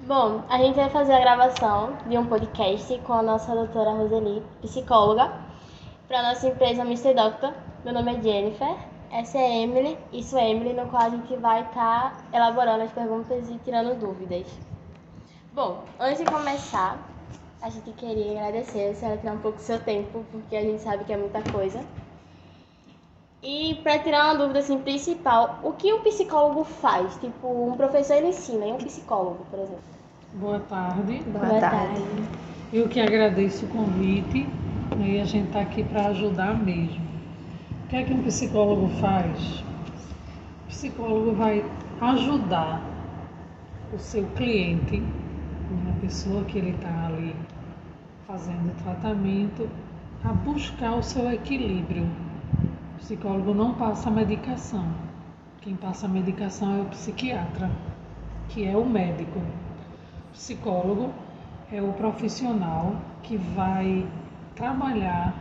Bom, a gente vai fazer a gravação de um podcast com a nossa doutora Roseli, psicóloga, para a nossa empresa Mister Doctor. Meu nome é Jennifer, essa é Emily, isso é Emily, no qual a gente vai estar elaborando as perguntas e tirando dúvidas. Bom, antes de começar, a gente queria agradecer a senhora tirar um pouco do seu tempo, porque a gente sabe que é muita coisa. E para tirar uma dúvida assim, principal, o que um psicólogo faz? Tipo, um professor ele ensina, e um psicólogo, por exemplo? Boa tarde. Boa tarde. Eu que agradeço o convite, e a gente está aqui para ajudar mesmo. O que é que um psicólogo faz? O psicólogo vai ajudar o seu cliente, a pessoa que ele está ali fazendo tratamento, a buscar o seu equilíbrio. O psicólogo não passa medicação. Quem passa a medicação é o psiquiatra, que é o médico. O psicólogo é o profissional que vai trabalhar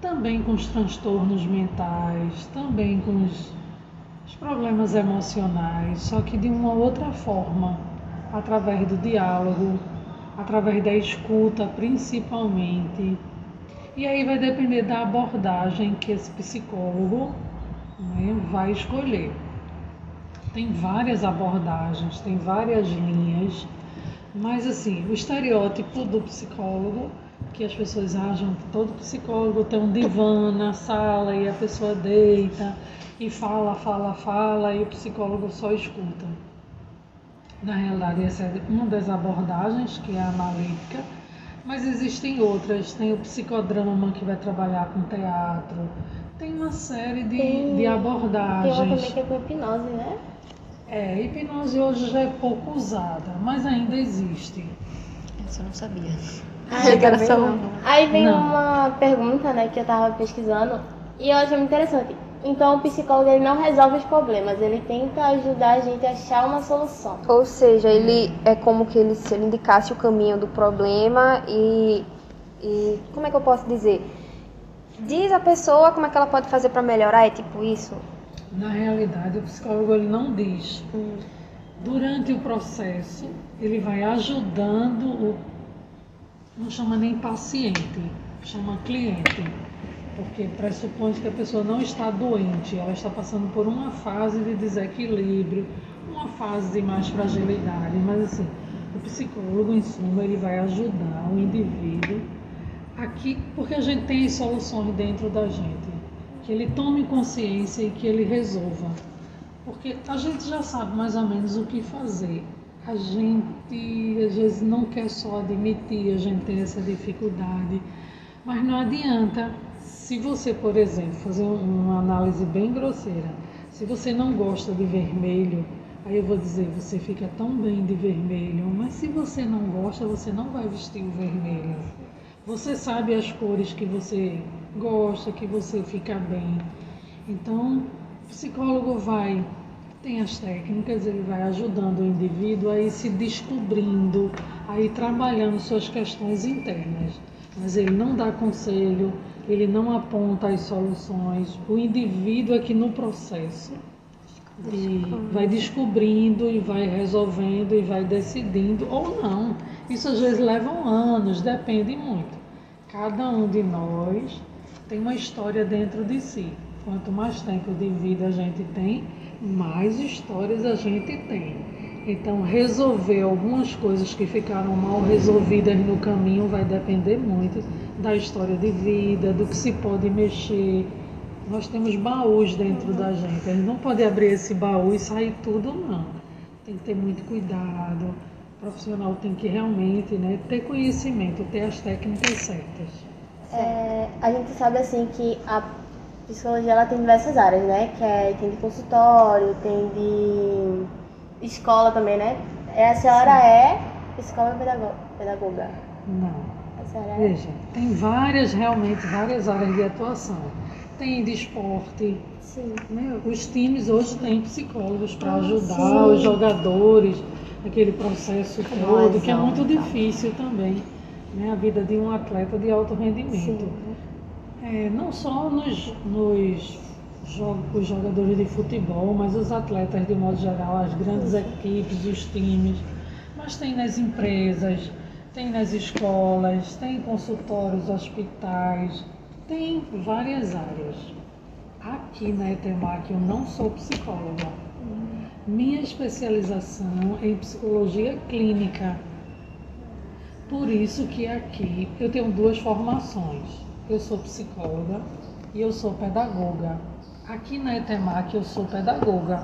também com os transtornos mentais, também com os problemas emocionais, só que de uma outra forma, através do diálogo, através da escuta principalmente. E aí vai depender da abordagem que esse psicólogo, vai escolher. Tem várias abordagens, tem várias linhas, mas assim, o estereótipo do psicólogo, que as pessoas acham que todo psicólogo tem um divã na sala e a pessoa deita e fala e o psicólogo só escuta. Na realidade, essa é uma das abordagens, que é a analítica, mas existem outras. Tem o psicodrama, que vai trabalhar com teatro, tem uma série de abordagens. Tem uma também que é com hipnose, né? Hipnose hoje já é pouco usada, mas ainda existe. Eu não sabia. Aí vem Não. uma pergunta, né, que eu tava pesquisando e eu achei muito interessante. Então o psicólogo ele não resolve os problemas, ele tenta ajudar a gente a achar uma solução. Ou seja, ele é como que se ele indicasse o caminho do problema e como é que eu posso dizer? Diz a pessoa como é que ela pode fazer para melhorar, é tipo isso? Na realidade, o psicólogo ele não diz. Durante o processo, ele vai ajudando não chama nem paciente, chama cliente, porque pressupõe que a pessoa não está doente, ela está passando por uma fase de desequilíbrio, uma fase de mais fragilidade, mas assim, o psicólogo, em suma, ele vai ajudar o indivíduo aqui, porque a gente tem as soluções dentro da gente, que ele tome consciência e que ele resolva, porque a gente já sabe mais ou menos o que fazer. A gente às vezes não quer só admitir, a gente tem essa dificuldade, mas não adianta. Se você, por exemplo, fazer uma análise bem grosseira, se você não gosta de vermelho, aí eu vou dizer, você fica tão bem de vermelho, mas se você não gosta, você não vai vestir o vermelho. Você sabe as cores que você gosta, que você fica bem. Então, o psicólogo tem as técnicas, ele vai ajudando o indivíduo a ir se descobrindo, a ir trabalhando suas questões internas. Mas ele não dá conselho, ele não aponta as soluções. O indivíduo aqui no processo vai descobrindo e vai resolvendo e vai decidindo, ou não. Isso às vezes leva anos, depende muito. Cada um de nós tem uma história dentro de si. Quanto mais tempo de vida a gente tem, mais histórias a gente tem. Então, resolver algumas coisas que ficaram mal resolvidas no caminho vai depender muito da história de vida, do que se pode mexer. Nós temos baús dentro da gente. A gente não pode abrir esse baú e sair tudo, não. Tem que ter muito cuidado. O profissional tem que realmente, ter conhecimento, ter as técnicas certas. A gente sabe assim que a psicologia ela tem diversas áreas, né? Tem de consultório, tem de escola também, né? A senhora é psicóloga pedagoga? Não. A senhora é? Veja, tem realmente várias áreas de atuação. Tem de esporte. Sim. Os times hoje têm psicólogos para ajudar sim. os jogadores, aquele processo todo, que é muito Exato. difícil também, a vida de um atleta de alto rendimento. Sim. Não só os jogadores de futebol, mas os atletas de modo geral, as grandes equipes, os times. Mas tem nas empresas, tem nas escolas, tem em consultórios, hospitais, tem várias áreas. Aqui na ETEMAC eu não sou psicóloga. Minha especialização é em psicologia clínica. Por isso que aqui eu tenho 2 formações. Eu sou psicóloga e eu sou pedagoga. Aqui na ETEMAC eu sou pedagoga.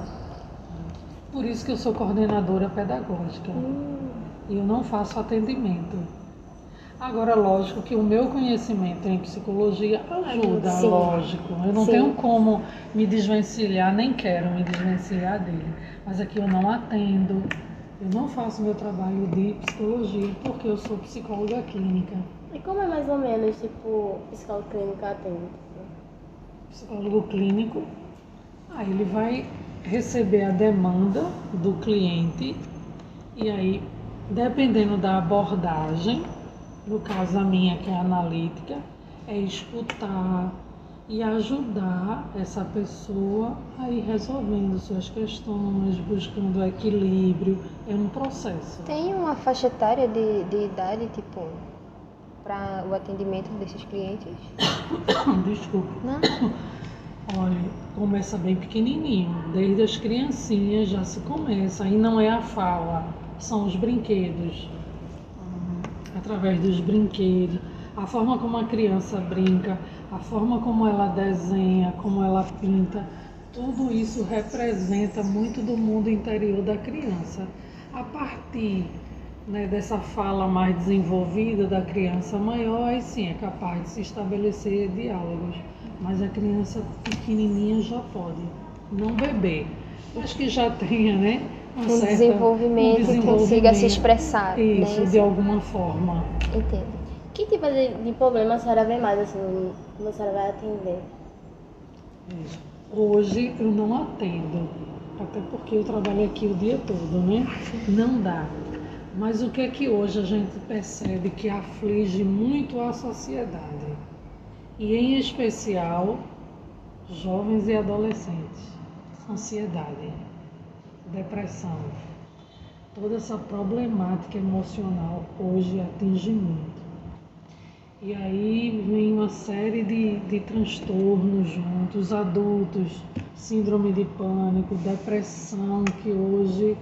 Por isso que eu sou coordenadora pedagógica. E eu não faço atendimento. Agora, lógico que o meu conhecimento em psicologia ajuda, Sim. lógico. Eu não Sim. tenho como me desvencilhar, nem quero me desvencilhar dele. Mas aqui eu não atendo, eu não faço meu trabalho de psicologia, porque eu sou psicóloga clínica. E como é mais ou menos, tipo, psicólogo clínico atende? Psicólogo clínico, aí ele vai receber a demanda do cliente e aí, dependendo da abordagem, no caso a minha que é analítica, é escutar e ajudar essa pessoa a ir resolvendo suas questões, buscando equilíbrio. É um processo. Tem uma faixa etária de idade, tipo, para o atendimento desses clientes? Desculpa. Não? Olha, começa bem pequenininho, desde as criancinhas já se começa, aí não é a fala, são os brinquedos. Através dos brinquedos, a forma como a criança brinca, a forma como ela desenha, como ela pinta, tudo isso representa muito do mundo interior da criança. A partir, né, dessa fala mais desenvolvida da criança maior, aí sim é capaz de se estabelecer diálogos. Mas a criança pequenininha já pode, não bebê, mas que já tenha, né, Um desenvolvimento e consiga se expressar. Isso, né? de alguma forma. Entendo. Que tipo de problema a senhora vê mais, assim, como a senhora vai atender? Hoje eu não atendo, até porque eu trabalho aqui o dia todo, né? Não dá. Mas o que é que hoje a gente percebe que aflige muito a sociedade? E em especial, jovens e adolescentes. Ansiedade, depressão. Toda essa problemática emocional hoje atinge muito. E aí vem uma série de transtornos juntos, adultos, síndrome de pânico, depressão, que hoje,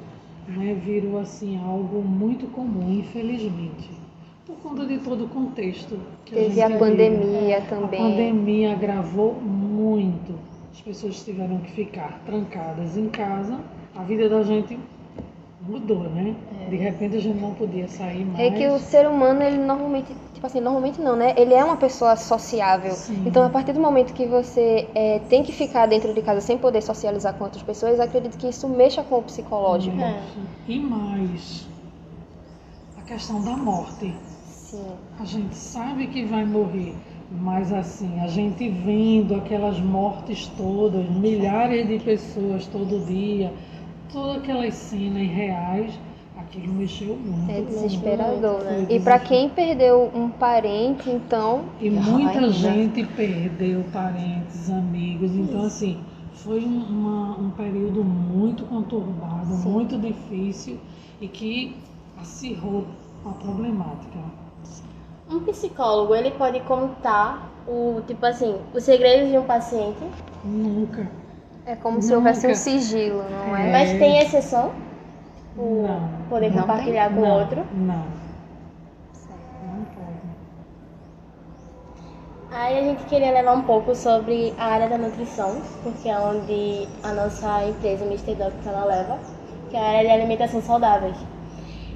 né, virou assim algo muito comum, infelizmente. Por conta de todo o contexto que Teve a gente pandemia vive. também. A pandemia agravou muito. As pessoas tiveram que ficar trancadas em casa. A vida da gente mudou, né? De repente a gente não podia sair mais. É que o ser humano, ele normalmente, tipo assim, normalmente não, né? Ele é uma pessoa sociável. Sim. Então, a partir do momento que você tem que ficar dentro de casa sem poder socializar com outras pessoas, acredito que isso mexa com o psicológico. E mais, a questão da morte. Sim. A gente sabe que vai morrer, mas assim, a gente vendo aquelas mortes todas, milhares de pessoas todo dia, todas aquelas cenas reais, aquilo mexeu muito. É desesperador, né? Foi E para quem perdeu um parente, então... E muita Ai, gente perdeu parentes, amigos, então assim, foi um período muito conturbado, Sim. muito difícil e que acirrou a problemática. Um psicólogo, ele pode contar tipo assim, os segredos de um paciente, Nunca. É como se houvesse um Nunca. sigilo, não é? mas tem exceção? Não. Poder Não compartilhar com o Não, outro? não. Não pode. Aí a gente queria levar um pouco sobre a área da nutrição, porque é onde a nossa empresa, Mister Doc, ela leva, que é a área de alimentação saudável.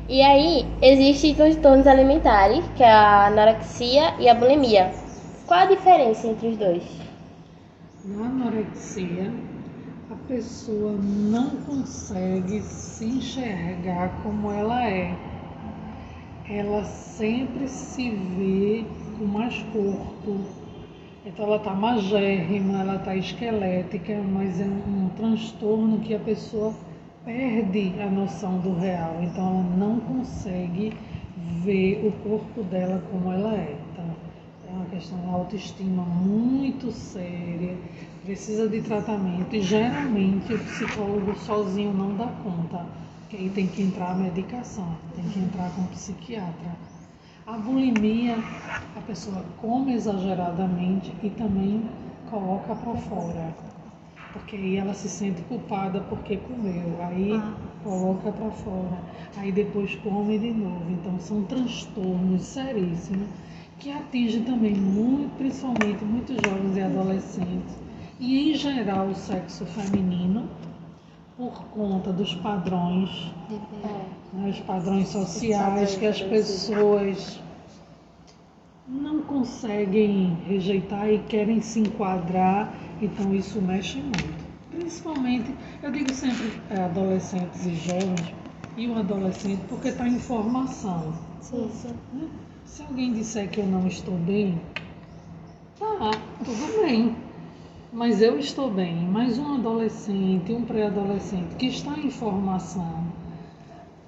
E aí, existem transtornos alimentares, que é a anorexia e a bulimia. Qual a diferença entre os dois? Na anorexia, a pessoa não consegue se enxergar como ela é. Ela sempre se vê com mais corpo. Então ela está magérrima, ela está esquelética, mas é um transtorno que a pessoa perde a noção do real. Então ela não consegue ver o corpo dela como ela é. Tá? É uma questão de autoestima muito séria, precisa de tratamento e geralmente o psicólogo sozinho não dá conta. que aí tem que entrar a medicação, tem que entrar com o psiquiatra. A bulimia, a pessoa come exageradamente e também coloca para fora, porque aí ela se sente culpada porque comeu, aí coloca para fora, aí depois come de novo. Então são transtornos seríssimos que atingem também muito, principalmente muitos jovens e adolescentes e em geral o sexo feminino, por conta dos padrões, né, os padrões sociais que as pessoas não conseguem rejeitar e querem se enquadrar, então isso mexe muito. Principalmente, eu digo sempre adolescentes e jovens, e o adolescente porque está em formação. Sim. Né? Se alguém disser que eu não estou bem, tá, tudo bem. Mas eu estou bem. Mas um adolescente, um pré-adolescente que está em formação,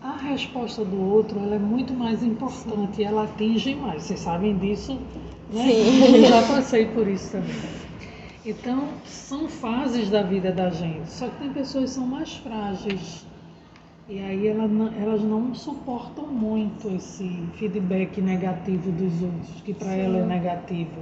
a resposta do outro ela é muito mais importante, ela atinge mais. Vocês sabem disso, né? Sim. Eu já passei por isso também. Então, são fases da vida da gente. Só que tem pessoas que são mais frágeis. E aí elas não suportam muito esse feedback negativo dos outros, que para ela é negativo.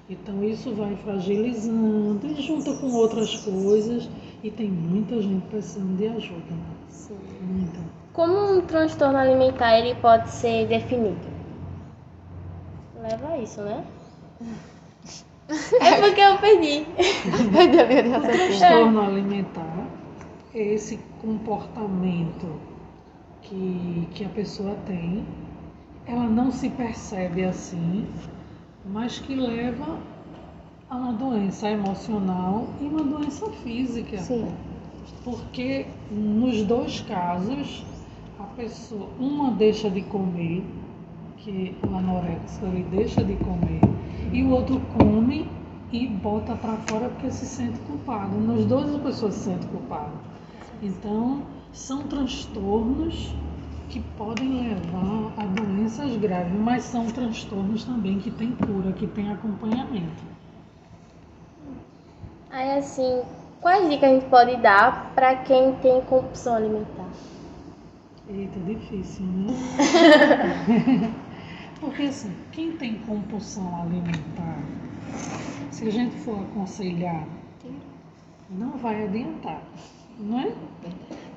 Então isso vai fragilizando e junta com outras coisas e tem muita gente precisando de ajuda. Sim. Muita. Como um transtorno alimentar ele pode ser definido? Leva a isso, né? É porque eu perdi. Perdeu a minha O raciocínio. transtorno alimentar é esse comportamento que a pessoa tem, ela não se percebe assim, mas que leva a uma doença emocional e uma doença física. Sim. Porque nos dois casos, a pessoa, uma deixa de comer, que o anorexia ele deixa de comer, e o outro come e bota para fora porque se sente culpado. Nos dois a pessoa se sente culpada. Então, são transtornos que podem levar a doenças graves, mas são transtornos também que têm cura, que têm acompanhamento. Aí assim, quais dicas a gente pode dar para quem tem compulsão alimentar? Eita, difícil, né? Porque assim, quem tem compulsão alimentar, se a gente for aconselhar, não vai adiantar, não é?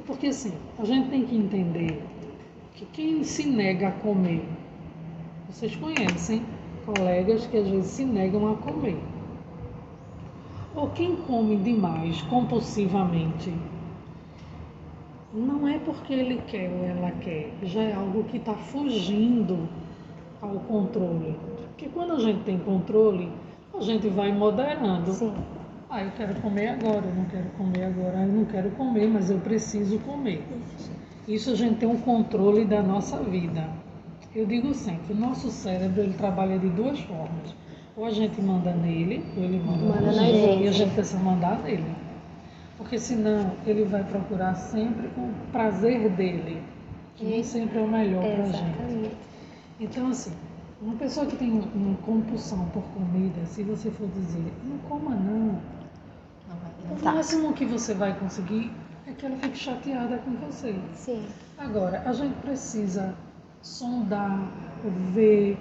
Porque assim, a gente tem que entender que quem se nega a comer, vocês conhecem colegas que às vezes se negam a comer. Ou quem come demais, compulsivamente, não é porque ele quer ou ela quer, já é algo que está fugindo ao controle. Porque quando a gente tem controle, a gente vai moderando. Sim. Ah, eu quero comer agora, eu não quero comer agora, eu não quero comer, mas eu preciso comer. Isso a gente tem um controle da nossa vida. Eu digo sempre, o nosso cérebro ele trabalha de duas formas. Ou a gente manda nele, ou ele manda na gente, e a gente precisa mandar nele. Porque senão ele vai procurar sempre o prazer dele, que nem sempre é o melhor para a gente. Então assim, uma pessoa que tem uma compulsão por comida, se você for dizer, não coma não, o máximo que você vai conseguir é que ela fique chateada com você. Sim. Agora, a gente precisa sondar, ver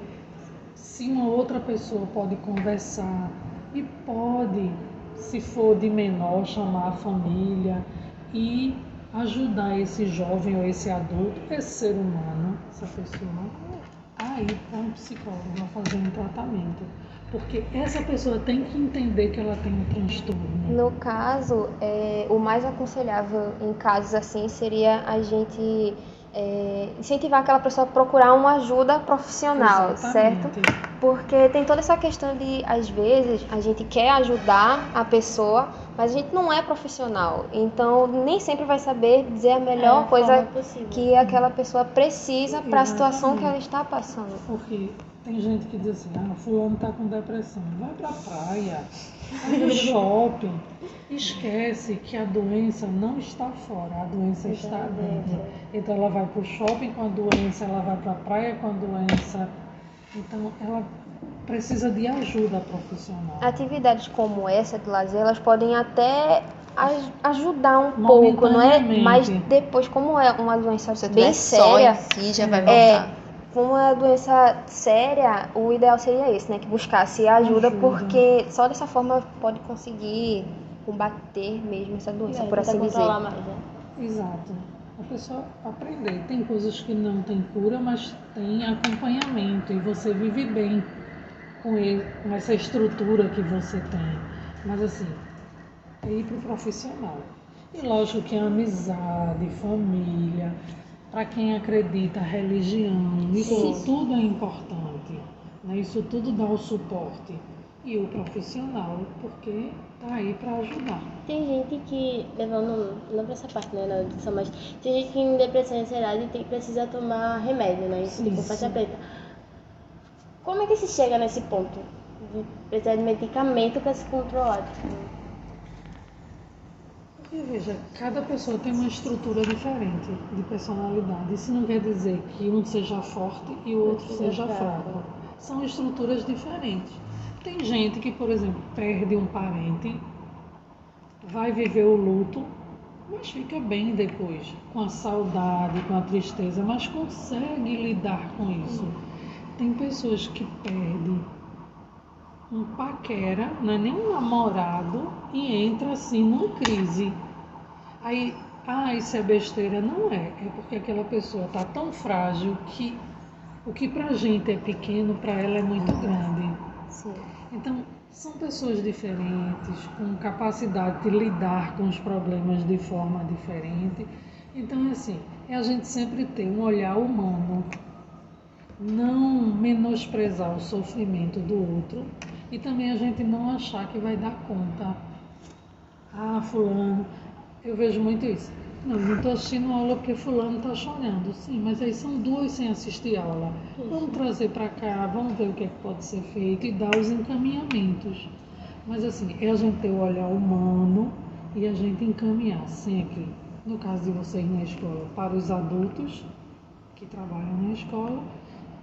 se uma outra pessoa pode conversar e pode, se for de menor, chamar a família e ajudar esse jovem ou esse adulto, esse ser humano, essa pessoa, a ir para um psicólogo, a fazer um tratamento. Porque essa pessoa tem que entender que ela tem um transtorno. No caso, o mais aconselhável em casos assim seria a gente incentivar aquela pessoa a procurar uma ajuda profissional, Exatamente. certo? Porque tem toda essa questão de, às vezes, a gente quer ajudar a pessoa, mas a gente não é profissional. Então, nem sempre vai saber dizer a melhor coisa que aquela pessoa precisa para a situação que ela está passando. Porque tem gente que diz assim, fulano está com depressão, vai para a praia, vai para o shopping. Esquece que a doença não está fora, a doença está dentro. Então ela vai para o shopping com a doença, ela vai para a praia com a doença. Então ela precisa de ajuda profissional. Atividades como essa de lazer, elas podem até ajudar um pouco, não é? Mas depois, como é uma doença bem séria, si, já vai voltar. Como é uma doença séria, o ideal seria esse, né? Que buscasse ajuda, porque só dessa forma pode conseguir combater mesmo essa doença, por assim dizer. Controlar mais, né? Exato. A pessoa aprender. Tem coisas que não tem cura, mas tem acompanhamento e você vive bem com essa estrutura que você tem. Mas assim, é ir para o profissional. E lógico que a amizade, família, para quem acredita, religião, isso tudo é importante. Né? Isso tudo dá o suporte. E o profissional, porque tá aí para ajudar. Tem gente que, levando, não para essa parte, né, na discussão, mas tem gente que em depressão e ansiedade precisa tomar remédio, né, tipo faixa preta. Como é que se chega nesse ponto de precisar de medicamento para se controlar? Porque, veja, cada pessoa tem uma estrutura diferente de personalidade. Isso não quer dizer que um seja forte e o outro seja fraco. São estruturas diferentes. Tem gente que, por exemplo, perde um parente, vai viver o luto, mas fica bem depois, com a saudade, com a tristeza, mas consegue lidar com isso. Tem pessoas que perdem um paquera, não é nem um namorado, e entra assim numa crise. Aí, isso é besteira. Não é. É porque aquela pessoa está tão frágil que o que pra gente é pequeno, para ela é muito grande. Sim. Então, são pessoas diferentes, com capacidade de lidar com os problemas de forma diferente. Então, assim, é a gente sempre ter um olhar humano, não menosprezar o sofrimento do outro e também a gente não achar que vai dar conta. Fulano, eu vejo muito isso. Não estou assistindo aula porque fulano está chorando. Sim, mas aí são 2 sem assistir aula. Vamos trazer para cá, vamos ver o que é que pode ser feito e dar os encaminhamentos. Mas assim, é a gente ter o olhar humano e a gente encaminhar sempre, no caso de vocês na escola, para os adultos que trabalham na escola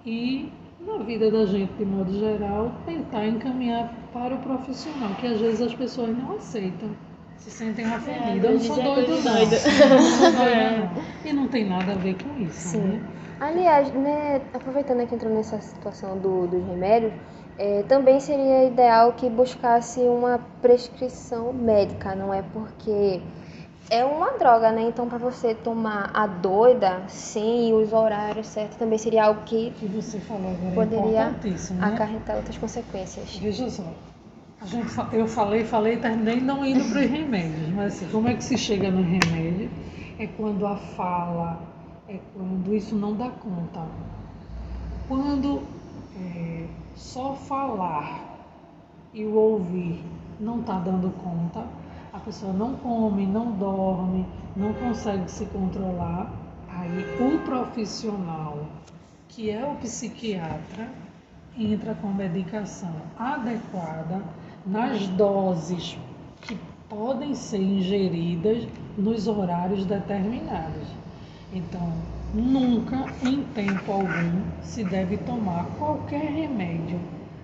e na vida da gente, de modo geral, tentar encaminhar para o profissional, que às vezes as pessoas não aceitam. Se sentem ofendidas. Eu não sou doido, não. Não sou doida, não. E não tem nada a ver com isso. Sim. Né? Aliás, né, aproveitando que entrou nessa situação dos remédios, também seria ideal que buscasse uma prescrição médica, não é? Porque é uma droga, né? Então, para você tomar a doida sem os horários certos, também seria algo que você falou agora poderia né? acarretar outras consequências. Veja só. Eu falei, terminei não indo para os remédios, mas assim, como é que se chega no remédio? É quando a fala, é quando isso não dá conta. Quando só falar e o ouvir não está dando conta, a pessoa não come, não dorme, não consegue se controlar, aí o profissional, que é o psiquiatra, entra com medicação adequada, nas doses que podem ser ingeridas nos horários determinados. Então, nunca, em tempo algum, se deve tomar qualquer remédio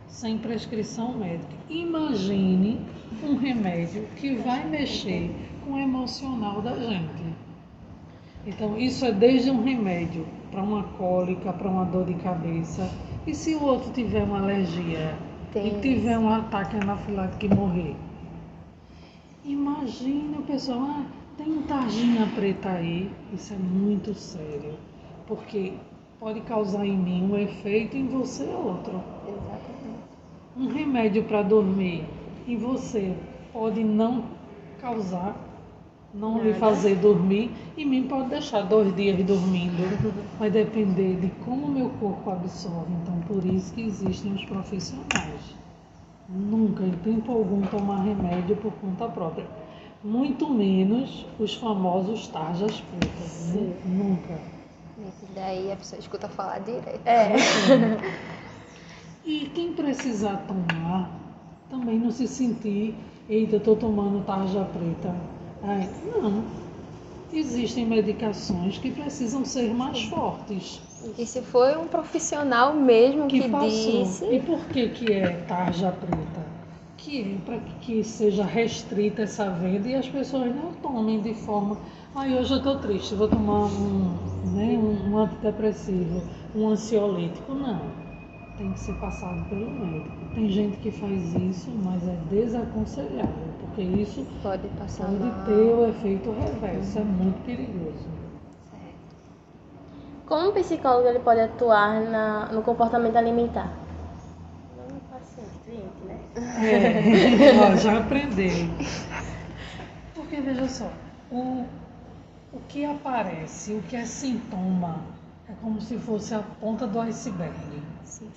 sem prescrição médica. Imagine um remédio que vai mexer com o emocional da gente. Então, isso é desde um remédio para uma cólica, para uma dor de cabeça. E se o outro tiver uma alergia e tiver um ataque anafilático e morrer? Imagina o pessoal, tem tarjinha preta aí. Isso é muito sério, porque pode causar em mim um efeito, em você outro. Exatamente. Um remédio para dormir em você pode não causar, não lhe fazer dormir, e mim pode deixar 2 dias dormindo. Vai depender de como o meu corpo absorve. Então, por isso que existem os profissionais. Nunca, em tempo algum, tomar remédio por conta própria. Muito menos os famosos tarjas pretas. Né? Nunca. Esse daí a pessoa escuta falar direto. E quem precisar tomar, também não se sentir, eita, estou tomando tarja preta. Não. Existem medicações que precisam ser mais fortes. E se foi um profissional mesmo que passou. disse... E por que é tarja preta? que para que seja restrita essa venda e as pessoas não tomem de forma, hoje eu estou triste, vou tomar um antidepressivo, um ansiolítico. Não, tem que ser passado pelo médico. Tem gente que faz isso, mas é desaconselhável, porque isso pode ter o efeito reverso, é muito perigoso. Como o psicólogo ele pode atuar no comportamento alimentar? Paciente, cliente, né? Já aprendeu. Porque veja só, o que aparece, o que é sintoma, é como se fosse a ponta do iceberg. Sim.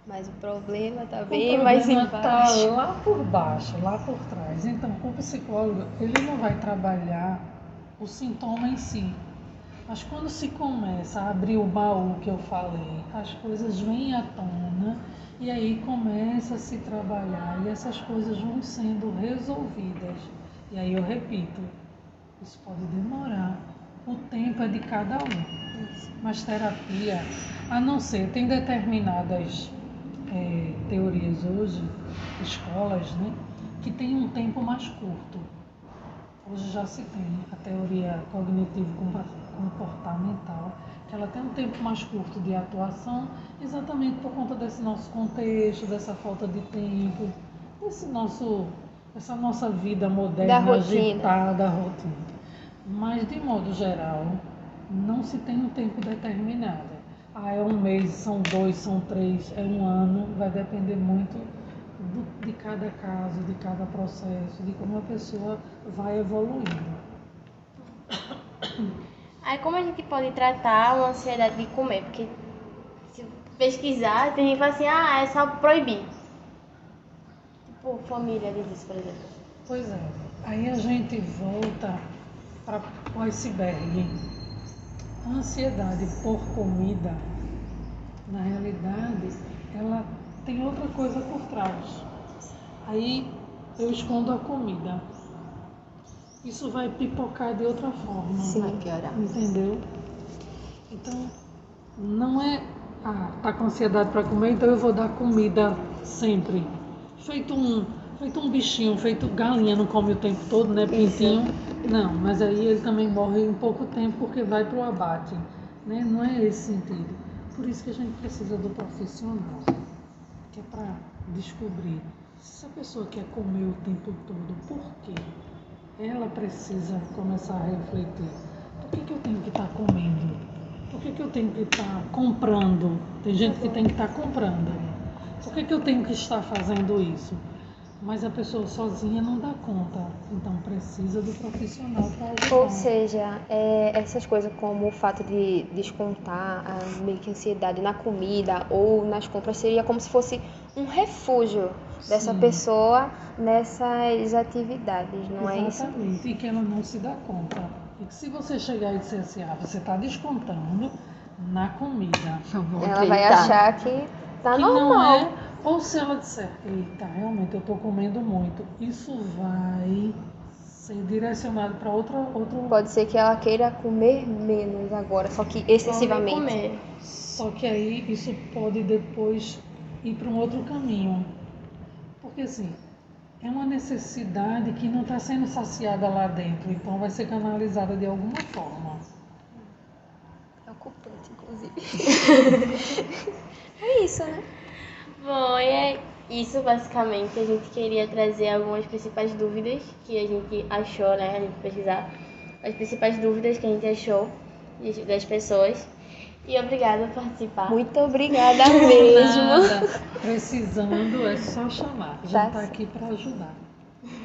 Mas o problema está bem mais embaixo. Está lá por baixo, lá por trás. Então, o psicólogo, ele não vai trabalhar o sintoma em si. Mas quando se começa a abrir o baú que eu falei, as coisas vêm à tona e aí começa a se trabalhar e essas coisas vão sendo resolvidas. E aí eu repito, isso pode demorar, o tempo é de cada um. Mas terapia, a não ser, tem determinadas teorias hoje, escolas, né, que tem um tempo mais curto. Hoje já se tem a teoria cognitivo-comportamental, que ela tem um tempo mais curto de atuação, exatamente por conta desse nosso contexto, dessa falta de tempo, essa nossa vida moderna, agitada, rotina. Mas, de modo geral, não se tem um tempo determinado. É um mês, são 2, são 3, é um ano, vai depender muito de cada caso, de cada processo, de como a pessoa vai evoluindo. Aí como a gente pode tratar uma ansiedade de comer? Porque se pesquisar, tem gente que fala assim, é só proibir. Tipo, família diz isso, por exemplo. Pois é, aí a gente volta para o iceberg. A ansiedade por comida, na realidade, ela tem outra coisa por trás. Aí eu escondo a comida. Isso vai pipocar de outra forma. Sim. Vai piorar. Entendeu? Então, não é, tá com ansiedade para comer, então eu vou dar comida sempre. Feito um bichinho, feito galinha, não come o tempo todo, né, pintinho? Não, mas aí ele também morre em pouco tempo porque vai para o abate, né? Não é esse sentido. Por isso que a gente precisa do profissional, que é para descobrir se a pessoa quer comer o tempo todo, por quê? Ela precisa começar a refletir. Por que eu tenho que estar comendo? Por que eu tenho que estar comprando? Tem gente que tem que estar comprando. Por que eu tenho que estar fazendo isso? Mas a pessoa sozinha não dá conta. Então precisa do profissional para ajudar. Ou seja, essas coisas como o fato de descontar a meio que ansiedade na comida ou nas compras seria como se fosse um refúgio dessa pessoa nessas atividades, não é isso? Exatamente, e que ela não se dá conta. E que se você chegar e disser assim, você está descontando na comida. Ela vai achar que tá normal. Não é, ou se ela disser, eita, realmente eu estou comendo muito, isso vai ser direcionado para outro... Pode ser que ela queira comer menos agora, só que excessivamente. Comer. Só que aí isso pode depois ir para um outro caminho. Porque assim, é uma necessidade que não está sendo saciada lá dentro, então vai ser canalizada de alguma forma. É ocupante, inclusive. É isso, né? Bom, é isso basicamente. A gente queria trazer algumas principais dúvidas que a gente achou, né? A gente pesquisar as principais dúvidas que a gente achou das pessoas. E obrigada por participar. Muito obrigada mesmo. Nada. Precisando é só chamar. A gente está aqui para ajudar.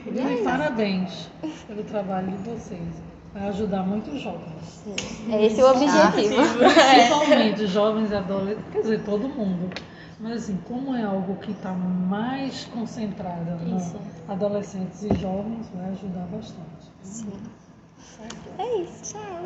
E parabéns pelo trabalho de vocês. Vai ajudar muitos jovens. É esse o objetivo. Principalmente jovens e adolescentes, quer dizer, todo mundo. Mas assim, como é algo que está mais concentrado nos adolescentes e jovens, vai ajudar bastante. Sim. É isso, tchau.